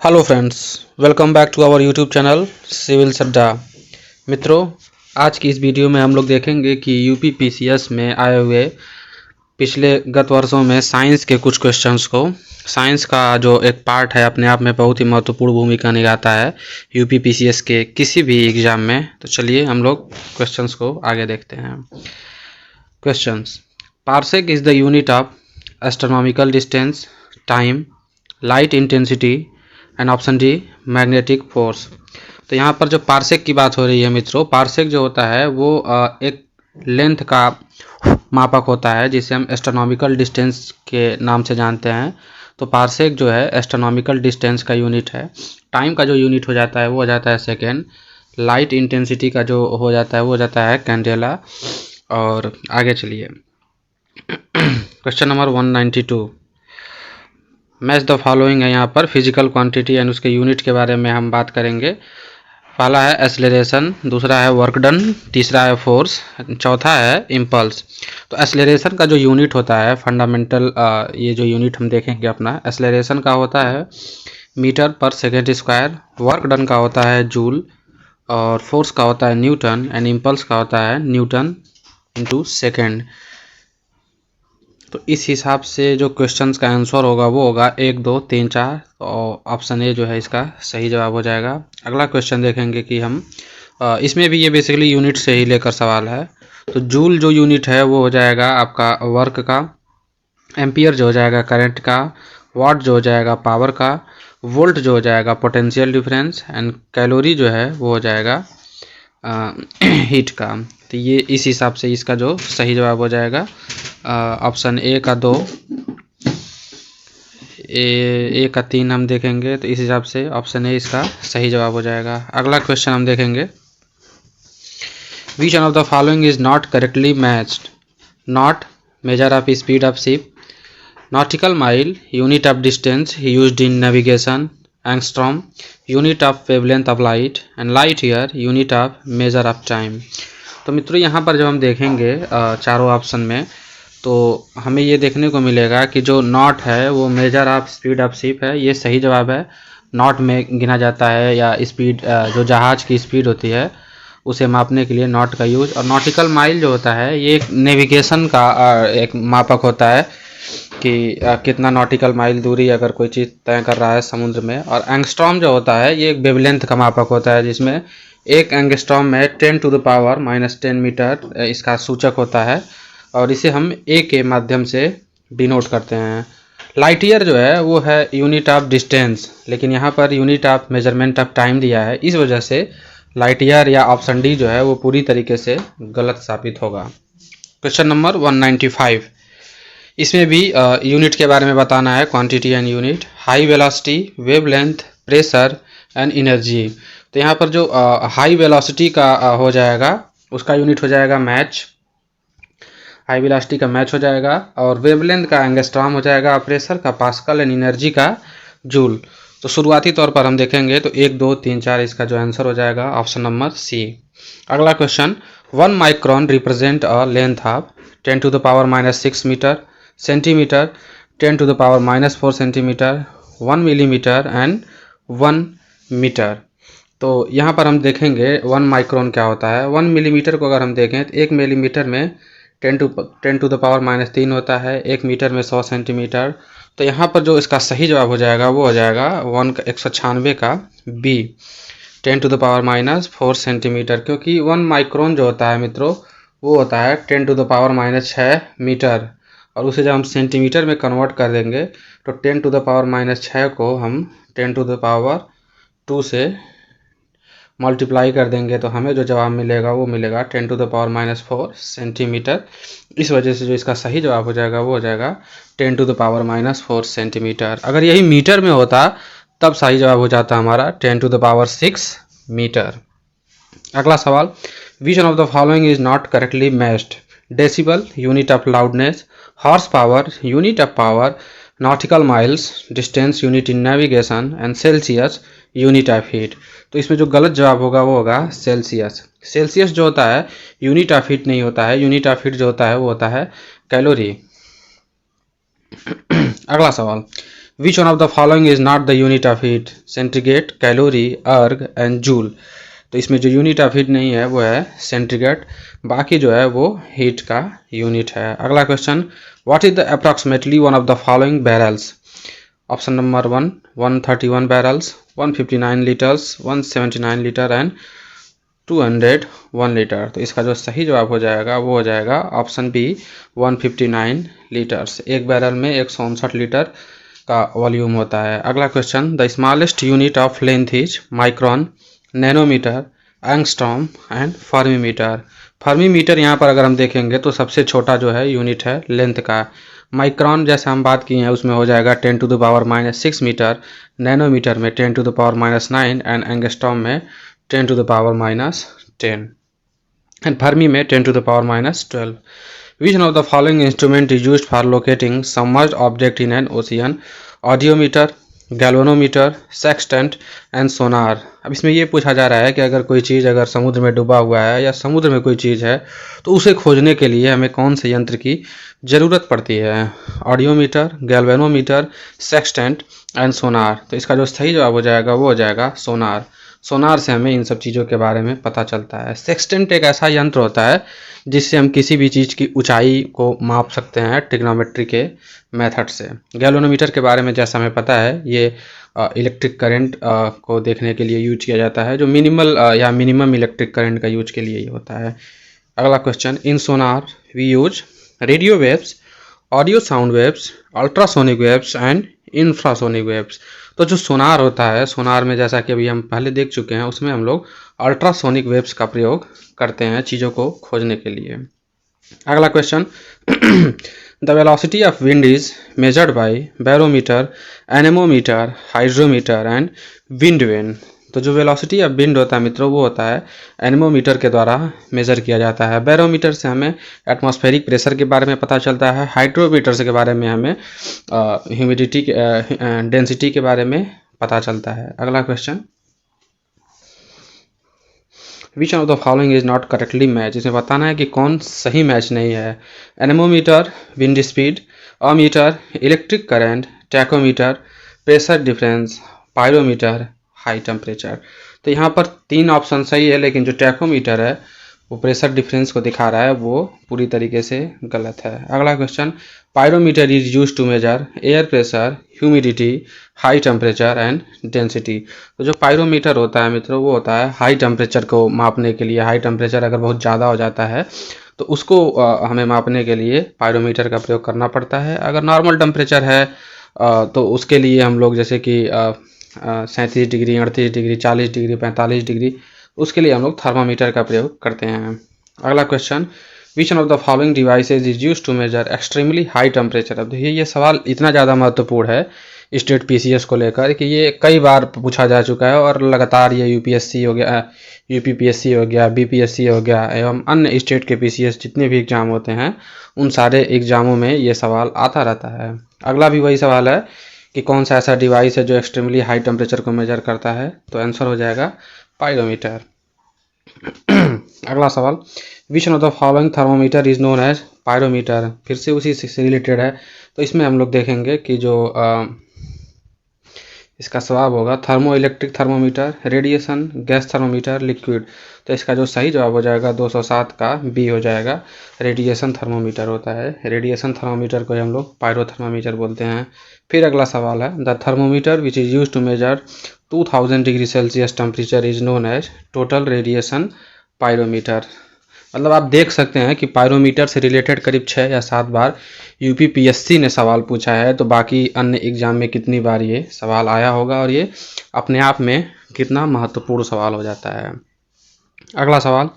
Hello friends, welcome back to our YouTube channel Civil Sadda. मित्रों, आज की इस वीडियो में हम लोग देखेंगे कि यूपी पीसीएस में आए हुए पिछले गत वर्षों में साइंस के कुछ क्वेश्चंस को। साइंस का जो एक पार्ट है अपने आप में बहुत ही महत्वपूर्ण भूमिका निभाता है यूपी पीसीएस के किसी भी एग्जाम में। तो चलिए हम लोग क्वेश्चंस को आगे देखते हैं। Questions: parsec is the unit of astronomical distance, time, light intensity and option D magnetic force. तो यहाँ पर जो पार्सेक की बात हो रही है मित्रों, पार्सेक जो होता है वो एक लेंथ का मापक होता है जिसे हम एस्ट्रोनॉमिकल डिस्टेंस के नाम से जानते हैं। तो पार्सेक जो है एस्ट्रोनॉमिकल डिस्टेंस का यूनिट है। टाइम का जो यूनिट हो जाता है वो हो जाता है सेकेंड। लाइट इंटेंसिटी का जो हो जाता है वो हो जाता है कैंडेला। और आगे चलिए question number 192, match the following है। यहाँ पर फिजिकल क्वांटिटी एंड उसके यूनिट के बारे में हम बात करेंगे। पहला है एक्सेलरेशन, दूसरा है वर्क डन, तीसरा है फोर्स, चौथा है इम्पल्स। तो एक्सेलरेशन का जो यूनिट होता है फंडामेंटल, ये जो यूनिट हम देखेंगे अपना, एक्सेलरेशन का होता है मीटर पर सेकेंड स्क्वायर, वर्क डन का होता है जूल, और फोर्स का होता है न्यूटन, एंड इम्पल्स का होता है न्यूटन इंटू सेकेंड। तो इस हिसाब से जो क्वेश्चंस का आंसर होगा वो होगा 1, 2, 3, 4 और ऑप्शन ए जो है इसका सही जवाब हो जाएगा। अगला क्वेश्चन देखेंगे कि हम इसमें भी ये बेसिकली यूनिट से ही लेकर सवाल है। तो जूल जो यूनिट है वो हो जाएगा आपका वर्क का, एम्पियर जो हो जाएगा करंट का, वाट जो हो जाएगा पावर का, वोल्ट जो हो जाएगा पोटेंशियल डिफरेंस, एंड कैलोरी जो है वो हो जाएगा हीट का। तो ये इस हिसाब से इसका जो सही जवाब हो जाएगा ऑप्शन ए का 2, ए का 3 हम देखेंगे। तो इस हिसाब से ऑप्शन ए इसका सही जवाब हो जाएगा। अगला क्वेश्चन हम देखेंगे, विच one of the following is not correctly matched. Not measure of speed of ship, nautical mile unit of distance used in navigation, angstrom unit of wavelength of light, and light year unit of measure of time. तो मित्रों यहाँ पर जब हम देखेंगे चारों option में, तो हमें ये देखने को मिलेगा कि जो नॉट है वो measure of speed of ship है, ये सही जवाब है। नॉट में गिना जाता है या स्पीड, जो जहाज़ की स्पीड होती है उसे मापने के लिए नॉट का यूज। और नॉटिकल माइल जो होता है ये एक नेविगेशन का एक मापक होता है कि कितना नॉटिकल माइल दूरी अगर कोई चीज़ तय कर रहा है समुद्र में। और एंगस्ट्रॉम जो होता है ये एक वेवलेंथ का मापक होता है जिसमें एक एंगस्ट्रॉम में 10⁻⁻10 मीटर इसका सूचक होता है, और इसे हम ए के माध्यम से डिनोट करते हैं। लाइट ईयर जो है वो है यूनिट ऑफ डिस्टेंस, लेकिन यहाँ per unit of measurement of time दिया है, इस वजह से लाइट ईयर या ऑप्शन डी जो है वो पूरी तरीके से गलत साबित होगा। क्वेश्चन नंबर 195, इसमें भी यूनिट के बारे में बताना है, quantity and unit. High velocity, wavelength, pressure and energy. तो यहाँ पर जो हाई वेलोसिटी का हो जाएगा उसका यूनिट हो जाएगा मैच, हाई वेलोसिटी का मैच हो जाएगा, और वेवलेंथ का एंगस्ट्रॉम हो जाएगा, प्रेशर का पास्कल, एंड एनर्जी का जूल। तो शुरुआती तौर पर हम देखेंगे तो 1, 2, 3, 4 इसका जो आंसर हो जाएगा ऑप्शन नंबर सी। अगला question, 1 micron represent a length of 10⁻⁻6 metre, centimetre 10⁻⁻4 centimetre, 1 millimetre and 1 metre. तो यहाँ पर हम देखेंगे 1 माइक्रोन क्या होता है। 1 मिलीमीटर को अगर हम देखें तो 1 मिलीमीटर में 10⁻³ होता है, 1 मीटर में 100 सेंटीमीटर। तो यहाँ पर जो इसका सही जवाब हो जाएगा वो हो जाएगा 196 का बी, 10⁻⁻4 सेंटीमीटर, क्योंकि 1 माइक्रोन जो होता है मित्रों वो होता है 10⁻6 मीटर, और उसे जब हम सेंटीमीटर में कन्वर्ट कर देंगे तो 10⁻6 को हम 10⁻² से मल्टीप्लाई कर देंगे तो हमें जो जवाब मिलेगा वो मिलेगा 10⁻4 सेंटीमीटर। इस वजह से जो इसका सही जवाब हो जाएगा वो हो जाएगा 10⁻4 सेंटीमीटर। अगर यही मीटर में होता तब सही जवाब हो जाता हमारा 10⁻6 मीटर। अगला सवाल, which one of the following is not correctly matched. Decibel unit of loudness, horse power unit of power, nautical miles distance unit in navigation, and Celsius unit of heat. तो इसमें जो गलत जवाब होगा वो होगा सेल्सियस। सेल्सियस जो होता है यूनिट ऑफ हीट नहीं होता है, यूनिट ऑफ हीट जो होता है वो होता है कैलोरी। अगला सवाल, which one of the following is not the unit of heat? Centigrade, calorie, अर्ग एंड जूल। तो इसमें जो यूनिट ऑफ हीट नहीं है वो है सेंटीग्रेड, बाकी जो है वो हीट का यूनिट है। अगला question, what is the approximately one of the following barrels? Option number 1 131 barrels, 159 litres, 179 litre and 201 litre. तो इसका जो सही जवाब हो जाएगा वो हो जाएगा ऑप्शन बी 159 लीटर्स। एक बैरल में 159 लीटर का वॉल्यूम होता है। अगला question, the smallest unit of length is micron, nanometre, angstrom and fermimetre. Fermimetre यहाँ पर अगर हम देखेंगे तो सबसे छोटा जो है यूनिट है लेंथ का। माइक्रोन जैसे हम बात किए हैं उसमें हो जाएगा 10⁻⁻6 मीटर, नैनोमीटर में 10⁻⁹ एंड एंगस्ट्रॉम में 10⁻10 एंड फर्मी में 10⁻12। Which one of the following instrument is used for locating submerged object in an ocean? Audiometer, galvanometer, sextant and sonar. अब इसमें ये पूछा जा रहा है कि अगर कोई चीज़ अगर समुद्र में डूबा हुआ है या समुद्र में कोई चीज़ है तो उसे खोजने के लिए हमें कौन से यंत्र की ज़रूरत पड़ती है? ऑडियोमीटर, गैल्वेनोमीटर, सेक्सटेंट एंड सोनार। तो इसका जो सही जवाब हो जाएगा वो हो जाएगा सोनार। सोनार से हमें इन सब चीज़ों के बारे में पता चलता है। सेक्सटेंट एक ऐसा यंत्र होता है जिससे हम किसी भी चीज़ की ऊंचाई को माप सकते हैं ट्रिग्नोमेट्री के मेथड से। गैल्वेनोमीटर के बारे में जैसा हमें पता है ये इलेक्ट्रिक करंट को देखने के लिए यूज किया जाता है, जो मिनिमल या मिनिमम इलेक्ट्रिक करंट का यूज के लिए ही होता है। अगला question, in sonar we use radio waves, audio sound waves, ultrasonic waves and infrasonic waves. तो जो सोनार होता है, सोनार में जैसा कि अभी हम पहले देख चुके हैं उसमें हम लोग अल्ट्रासोनिक वेव्स का प्रयोग करते हैं चीज़ों को खोजने के लिए। अगला question, the velocity of wind is measured by barometer, anemometer, hydrometer and wind vane. तो जो वेलोसिटी ऑफ विंड होता है मित्रों वो होता है एनेमोमीटर के द्वारा मेज़र किया जाता है। बैरोमीटर से हमें एटमॉस्फेरिक प्रेशर के बारे में पता चलता है, हाइड्रोमीटर से के बारे में हमें ह्यूमिडिटी डेंसिटी के बारे में पता चलता है। अगला question, which of the following is not correctly match? इसमें बताना है कि कौन सही मैच नहीं है। Anemometer wind speed, ammeter electric current, tachometer pressure difference, pyrometer high temperature. तो यहाँ पर 3 ऑप्शन सही है, लेकिन जो टैकोमीटर है वो प्रेशर डिफरेंस को दिखा रहा है वो पूरी तरीके से गलत है। अगला question, pyrometer is use to measure air pressure, humidity, high temperature and density. तो जो पायरोमीटर होता है मित्रों वो होता है हाई टेम्परेचर को मापने के लिए। हाई टेम्परेचर अगर बहुत ज़्यादा हो जाता है तो उसको हमें मापने के लिए पायरोमीटर का प्रयोग करना पड़ता है। अगर नॉर्मल टेम्परेचर है तो उसके लिए हम लोग जैसे कि 37 डिग्री, 38 डिग्री, 40 डिग्री, 45 डिग्री, उसके लिए हम लोग थर्मामीटर का प्रयोग करते हैं। अगला question, which one of the following devices is use to measure extremely high temperature? अब देखिए ये सवाल इतना ज़्यादा महत्वपूर्ण है स्टेट पीसीएस को लेकर कि ये कई बार पूछा जा चुका है और लगातार ये यूपीएससी हो गया, यूपीपीएससी हो गया, बीपीएससी हो गया एवं अन्य स्टेट के पीसीएस जितने भी एग्जाम होते हैं उन सारे एग्जामों में ये सवाल आता रहता है। अगला भी वही सवाल है कि कौन सा ऐसा डिवाइस है जो एक्सट्रीमली हाई टेम्परेचर को मेजर करता है? तो आंसर हो जाएगा पायरोमीटर। अगला सवाल, which one of the following thermometer is known as pyrometer? फिर से उसी से रिलेटेड है, तो इसमें हम लोग देखेंगे कि जो इसका जवाब होगा thermo electric thermometer, radiation, gas thermometer, liquid. तो इसका जो सही जवाब हो जाएगा 207 का बी हो जाएगा, रेडिएशन थर्मोमीटर होता है। रेडिएशन थर्मोमीटर को हम लोग पायरो थर्मोमीटर बोलते हैं। फिर अगला सवाल है, the thermometer which is use to measure 2000 degree Celsius temperature is known as total radiation pyrometer. मतलब आप देख सकते हैं कि पायरोमीटर से रिलेटेड करीब 6 या 7 बार यूपीपीएससी ने सवाल पूछा है, तो बाकी अन्य एग्जाम में कितनी बार ये सवाल आया होगा और ये अपने आप में कितना महत्वपूर्ण सवाल हो जाता है। अगला सवाल,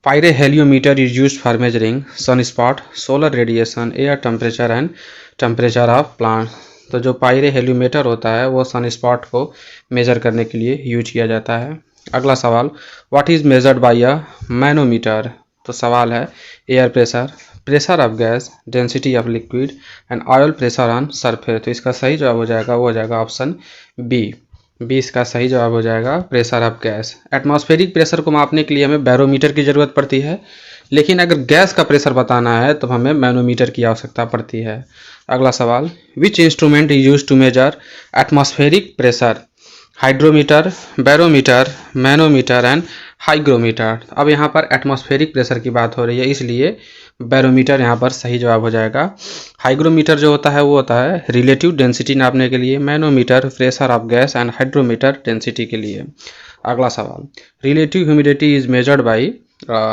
pyrheliometer is used for measuring sun spot, solar radiation, air temperature and temperature of plant. तो जो पायरोहेलियोमीटर होता है वो सन स्पॉट को मेजर करने के लिए यूज किया जाता है। अगला सवाल, what is measured by a manometer? तो सवाल है air pressure, pressure of gas, density of liquid and oil pressure on surface. तो इसका सही जवाब हो जाएगा वो हो जाएगा ऑप्शन बी। 20 का सही जवाब हो जाएगा pressure of gas. Atmospheric pressure को मापने के लिए हमें बैरोमीटर की ज़रूरत पड़ती है, लेकिन अगर गैस का प्रेशर बताना है तो हमें मैनोमीटर की आवश्यकता पड़ती है। अगला सवाल, which instrument is use to measure atmospheric pressure? Hydrometer, barometer, manometer and hygrometer. अब यहाँ पर एटमॉस्फेरिक प्रेशर की बात हो रही है, इसलिए बैरोमीटर यहाँ पर सही जवाब हो जाएगा। हाइग्रोमीटर जो होता है वो होता है रिलेटिव डेंसिटी नापने के लिए, manometer pressure of gas and hydrometer density के लिए। अगला सवाल, relative humidity is measured by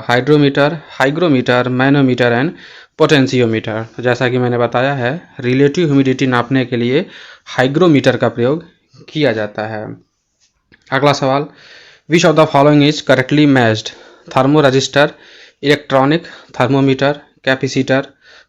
hydrometer, hygrometer, manometer and potentiometer. तो जैसा कि मैंने बताया है, रिलेटिव ह्यूमिडिटी नापने के लिए हाइग्रोमीटर का प्रयोग किया जाता है। अगला सवाल, which of the following is correctly matched? Thermo register, electronic thermometer, capacitor,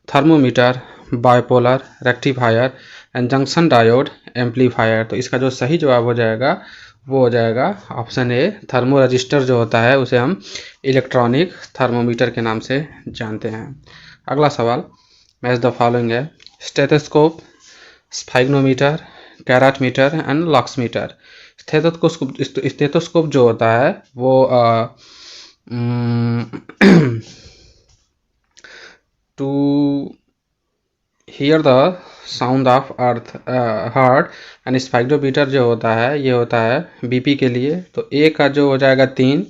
thermometer, bipolar, rectifier and junction diode amplifier. तो इसका जो सही जवाब हो जाएगा वो हो जाएगा ऑप्शन ए, थर्मो रजिस्टर जो होता है उसे हम इलेक्ट्रॉनिक थर्मोमीटर के नाम से जानते हैं। अगला सवाल, मैच द फॉलोइंग है, stethoscope, sphygmometer, caratmeter and luxmeter. Stethoscope जो होता है वो to hear the sound of earth heart and sphygmometer जो होता है ये होता है बीपी के लिए। तो ए का जो हो जाएगा 3,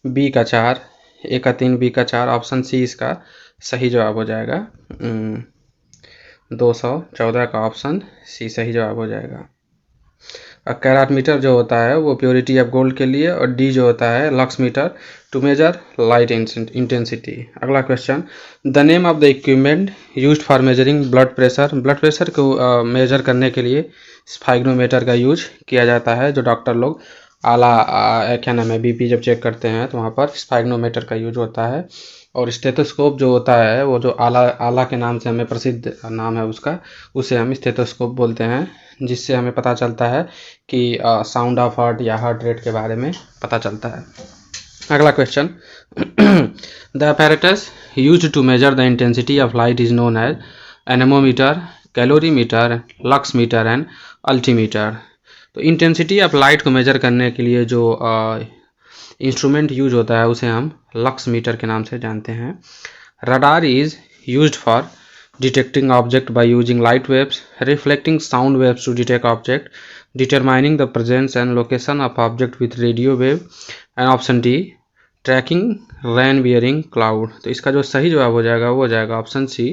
बी का 4, ए का 3, बी का 4, ऑप्शन सी इसका सही जवाब हो जाएगा। 214 का ऑप्शन सी सही जवाब हो जाएगा। कैराटमीटर जो होता है वो प्योरिटी ऑफ गोल्ड के लिए, और डी जो होता है lux meter to measure light intensity. अगला question, the name of the equipment used for measuring blood pressure. Blood pressure को मेजर करने के लिए स्फाइग्नोमीटर का यूज किया जाता है। जो डॉक्टर लोग आला क्या नाम है बीपी जब चेक करते हैं तो वहाँ पर स्फाइग्नोमीटर का यूज होता है। और स्टेथोस्कोप जो होता है वो जो आला के नाम से हमें प्रसिद्ध नाम है उसका, उसे हम स्टेथोस्कोप बोलते हैं, जिससे हमें पता चलता है कि साउंड ऑफ हार्ट या हार्ट रेट के बारे में पता चलता है। अगला question, the apparatus used to measure the intensity of light is known as anemometer, calorimeter, lux meter and altimeter. तो इंटेंसिटी ऑफ लाइट को मेजर करने के लिए जो इंस्ट्रूमेंट यूज होता है उसे हम लक्स मीटर के नाम से जानते हैं। Radar is used for detecting object by using light waves, reflecting sound waves to detect object, determining the presence and location of object with radio wave, and option D, tracking rain bearing cloud। तो इसका जो सही जवाब हो जाएगा वो हो जाएगा option C,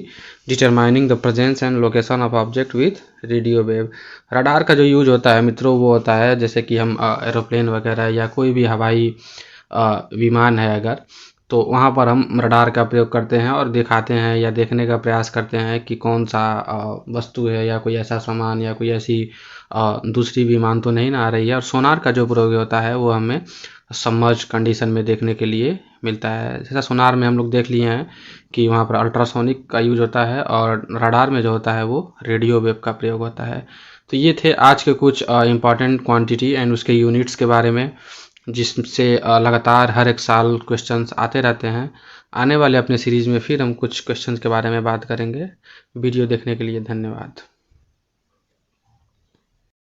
determining the presence and location of object with radio wave। Radar का जो यूज होता है मित्रों वो होता है जैसे कि हम एरोप्लेन वगैरह या कोई भी हवाई विमान है अगर, तो वहाँ पर हम रडार का प्रयोग करते हैं और दिखाते हैं या देखने का प्रयास करते हैं कि कौन सा वस्तु है या कोई ऐसा सामान या कोई ऐसी दूसरी विमान तो नहीं ना आ रही है। और सोनार का जो प्रयोग होता है वो हमें सबमर्ज कंडीशन में देखने के लिए मिलता है। जैसा सोनार में हम लोग देख लिए हैं कि वहाँ पर अल्ट्रासोनिक का यूज होता है और रडार में जो होता है वो रेडियो वेव का प्रयोग होता है। तो ये थे आज के कुछ इम्पॉर्टेंट क्वांटिटी एंड उसके यूनिट्स के बारे में, जिससे लगातार हर एक साल क्वेश्चंस आते रहते हैं। आने वाले अपने सीरीज़ में फिर हम कुछ क्वेश्चंस के बारे में बात करेंगे। वीडियो देखने के लिए धन्यवाद।